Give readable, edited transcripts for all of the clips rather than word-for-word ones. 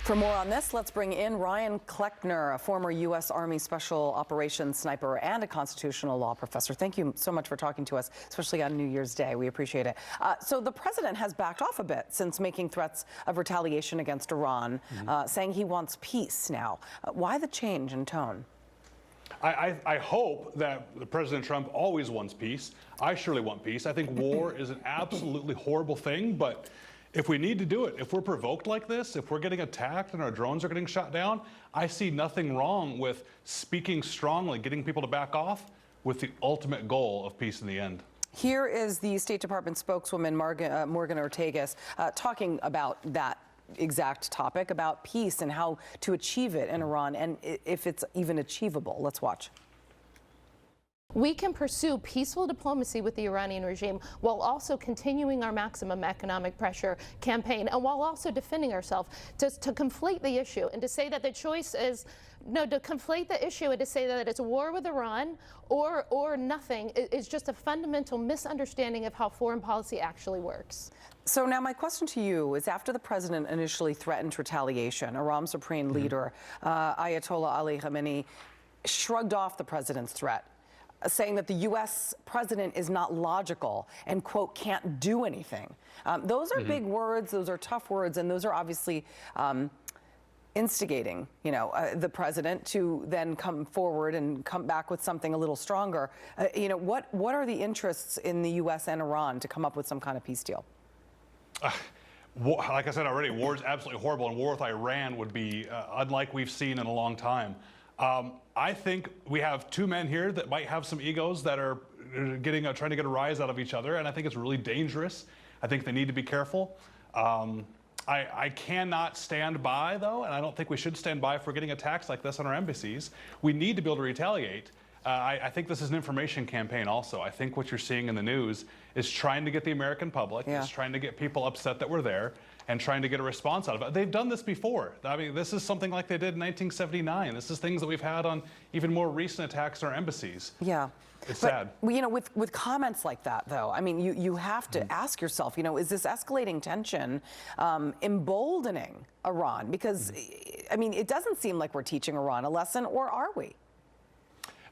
For more on this, let's bring in Ryan Cleckner, a former U.S. Army Special Operations sniper and a constitutional law professor. Thank you so much for talking to us, especially on New Year's Day. We appreciate it. So the president has backed off a bit since making threats of retaliation against Iran, saying he wants peace now. Why the change in tone? I hope that President Trump always wants peace. I surely want peace. I think war is an absolutely horrible thing, but if we need to do it, if we're provoked like this, if we're getting attacked and our drones are getting shot down, I see nothing wrong with speaking strongly, getting people to back off with the ultimate goal of peace in the end. Here is the State Department spokeswoman, Morgan Ortagus, talking about that exact topic, about peace and how to achieve it in Iran and if it's even achievable. Let's watch. We can pursue peaceful diplomacy with the Iranian regime while also continuing our maximum economic pressure campaign and while also defending ourselves. To conflate the issue and to say that the choice is, no, to conflate the issue and to say that it's war with Iran or nothing is just a fundamental misunderstanding of how foreign policy actually works. So now my question to you is, after the president initially threatened retaliation, Iran's supreme leader, Ayatollah Ali Khamenei, shrugged off the president's threat, saying that the U.S. president is not logical and, quote, can't do anything. Those are big words, those are tough words, and those are obviously instigating, the president to then come forward and come back with something a little stronger. What are the interests in the U.S. and Iran to come up with some kind of peace deal? Like I said already, war is absolutely horrible, and war with Iran would be unlike we've seen in a long time. I think we have two men here that might have some egos that are trying to get a rise out of each other, and I think it's really dangerous. I think they need to be careful. I cannot stand by, though, and I don't think we should stand by if we're getting attacks like this on our embassies. We need to be able to retaliate. I think this is an information campaign also. I think what you're seeing in the news is trying to get the American public, is trying to get people upset that we're there, and trying to get a response out of it. They've done this before. I mean, this is something like they did in 1979. This is things that we've had on even more recent attacks on our embassies. Yeah. It's sad. With comments like that, though, I mean, you have to ask yourself, is this escalating tension emboldening Iran? Because, I mean, it doesn't seem like we're teaching Iran a lesson, or are we?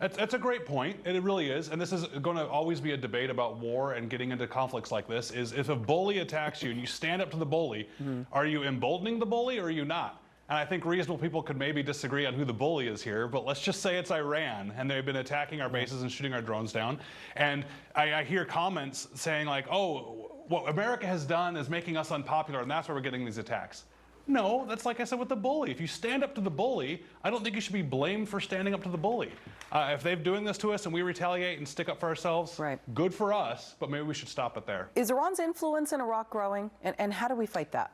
That's a great point, and it really is. And this is going to always be a debate about war and getting into conflicts like this, is if a bully attacks you and you stand up to the bully, are you emboldening the bully or are you not? And I think reasonable people could maybe disagree on who the bully is here, but let's just say it's Iran, and they've been attacking our bases and shooting our drones down. And I hear comments saying like, oh, what America has done is making us unpopular, and that's why we're getting these attacks. No, that's like I said with the bully. If you stand up to the bully, I don't think you should be blamed for standing up to the bully. If they're doing this to us and we retaliate and stick up for ourselves, good for us, but maybe we should stop it there. Is Iran's influence in Iraq growing, and how do we fight that?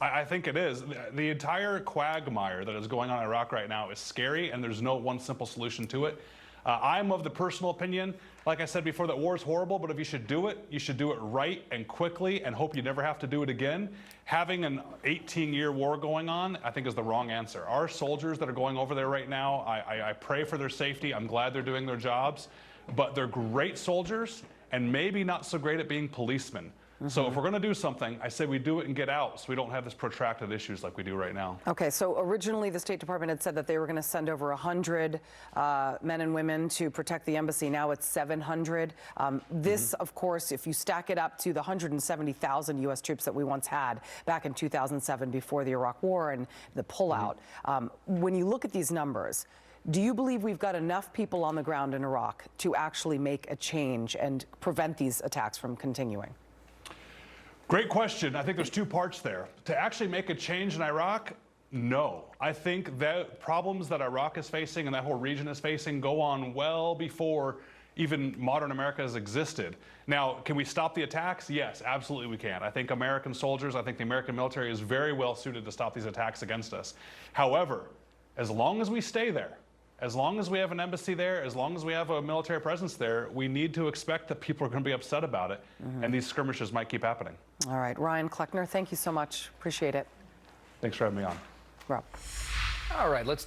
I think it is. The entire quagmire that is going on in Iraq right now is scary, and there's no one simple solution to it. I'm of the personal opinion, like I said before, that war is horrible, but if you should do it right and quickly and hope you never have to do it again. Having an 18-year war going on, I think, is the wrong answer. Our soldiers that are going over there right now, I pray for their safety. I'm glad they're doing their jobs, but they're great soldiers and maybe not so great at being policemen. So if we're going to do something, I say we do it and get out so we don't have this protracted issues like we do right now. Okay, so originally the State Department had said that they were going to send over 100 men and women to protect the embassy. Now it's 700. This, of course, if you stack it up to the 170,000 U.S. troops that we once had back in 2007 before the Iraq War and the pullout, when you look at these numbers, do you believe we've got enough people on the ground in Iraq to actually make a change and prevent these attacks from continuing? Great question. I think there's two parts there. To actually make a change in Iraq, no. I think the problems that Iraq is facing and that whole region is facing go on well before even modern America has existed. Now, can we stop the attacks? Yes, absolutely we can. I think American soldiers, I think the American military is very well suited to stop these attacks against us. However, as long as we stay there, as long as we have an embassy there, as long as we have a military presence there, we need to expect that people are going to be upset about it, and these skirmishes might keep happening. All right, Ryan Cleckner, thank you so much. Appreciate it. Thanks for having me on. Rob. All right, let's...